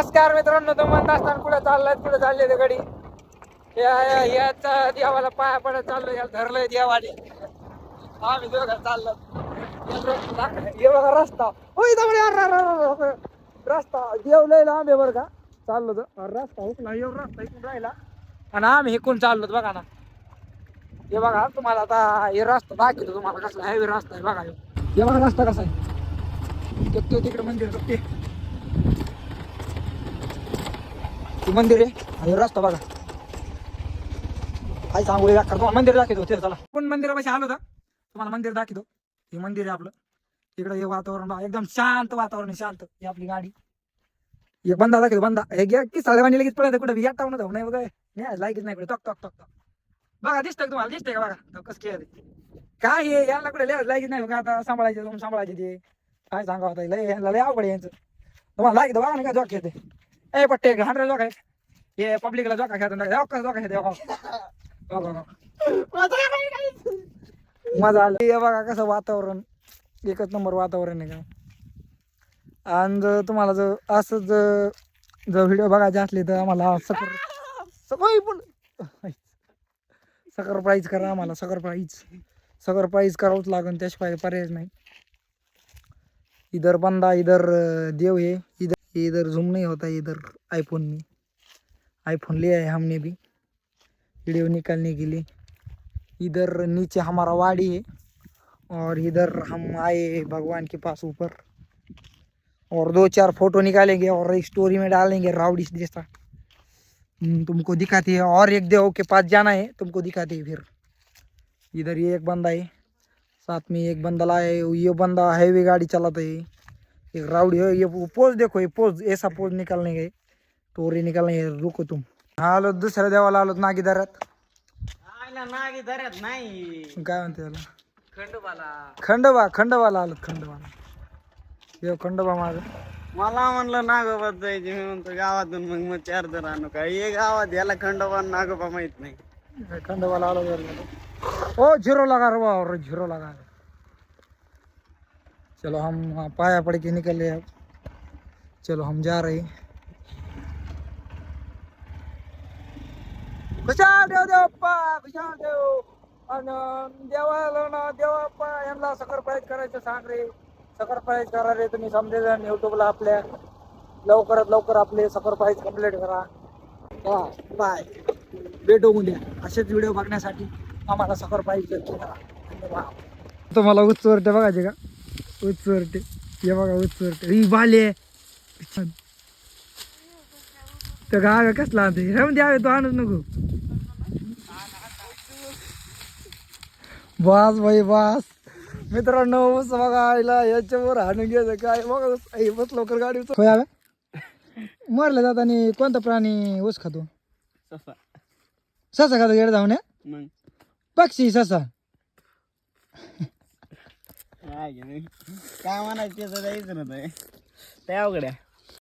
नमस्कार मित्रांनो, तुम्ही म्हणत असताना कुठे चाललाय, कुठे चालले ते गडी याच देवाला पाया पडत चाललो, याला धरलंय देवाने. आम्ही दोघं चाललो. हे बघा रस्ता, रस्ता देव लय लांब आहे बरं का. चाललो तर रस्ता हुकला, एवढा रस्ता इकडून राहिला आणि आम्ही इकडून चाललो बघा ना. हे बघा तुम्हाला आता हे रस्ता दाखवतो तुम्हाला, कसला हायवे रस्ता आहे बघा. हे बघा रस्ता कसा आहे, तिकडे मंदिर ते मंदिर आहे आणि रस्ता बघा. काय सांगू तुम्हाला, मंदिर दाखवतो ते. चला पण मंदिरापाशी आलो तर तुम्हाला मंदिर दाखवतो. हे मंदिर आहे आपलं. तिकडे हे वातावरण बघा, एकदम शांत वातावरण आहे, शांत. ही आपली गाडी, एक बंदा दाखवतो. बंदा हे घ्या की साडेवाणी लगेच पळत कुठे या टावून जाऊ नाही बघा. नाही लाईकच नाही कुठे, टक टक टक टक बघा. दिसतंय तुम्हाला, दिसतंय का बघा कसं केलं काय हे. याला कुठे लाईकच नाही बघा. आता सांभाळायचे तुम्ही, सांभाळायचे ते काय सांगा होता लय अवघड यांचं. तुम्हाला लाईक बघा ना काय जोक येते. ए पट्टे 100 जोक आहे हे. पब्लिकला जोका खेळतो, जोका खेळते मजा आला. हे बघा कसं वातावरण, एकच नंबर वातावरण आहे का. आणि जर तुम्हाला जर असंच जर व्हिडिओ बघायचे असले तर आम्हाला सरप्राईज करा आम्हाला. सरप्राईज करावंच लागेल, त्याशिवाय पर्याय नाही. इधर बंदा, इधर देव है, इधर जूम नहीं होता, इधर आईफोन लिया है हमने भी वीडियो निकालने के लिए. इधर नीचे हमारा वाड़ी है और इधर हम आए भगवान के पास ऊपर, और 2-4 फोटो निकालेंगे और स्टोरी में डालेंगे राउडी जैसा. तुमको दिखाते हैं, और एक देव के पास जाना है, तुमको दिखाते हैं. फिर इधर ये एक बंदा है, साथ में एक बंदा लाए. ये बंदा हाईवे गाड़ी चलाता है, एक राउडी है. ये पोज देखो, ये पोज, ऐसा पोज निकालने गए, टोरी निकालने गए. रुको तुम. आलो दुसऱ्या देवाला आलो, नागीदारात. नागीदारात नाही, काय म्हणते त्याला, खंडोबाला आलो. खंडोबा माझं मला म्हणलं नागोबात जायचे. मी म्हणतो गावातून मग चार्जर आणू का. हे गावात याला खंडोबा नागोबा माहित नाही. खंडोबाला आलो. ओ जीरो लगा रहा और जीरो लगा. चलो हम पाया पड़ के निकले अब. चलो हम जा रहे. खुशाल देव देवप्पा, खुशाल देव. आणि देवाला ना देवाप्पा यांना सरप्राईज करायचं सांग रे. सरप्राईज करा रे तुम्ही समजेल युट्यूबला आपल्या. लवकरात लवकर आपले सरप्राईज कंप्लीट करा. बाय. भेटू उद्या असेच व्हिडिओ बघण्यासाठी. आम्हाला सरप्राईज करा. धन्यवाद. तुम्हाला उच्चवरटे बघायचे का, उच्चवरटे. हे बघा उच्चवरटे, ही बाले तर गाव कसला ते राहून द्यावे, तो आणूच नको. बास भाई बास. मित्रांनो ऊस बघायला याच्यावर हाणून घ्यायचं काय बघा. बस लवकर गाडी मरल्या जाताना कोणता प्राणी ऊस खातो. ससा खातो. गेड जाऊन पक्षी ससा. काय म्हणायचं जायचं ना ते अवघड्या.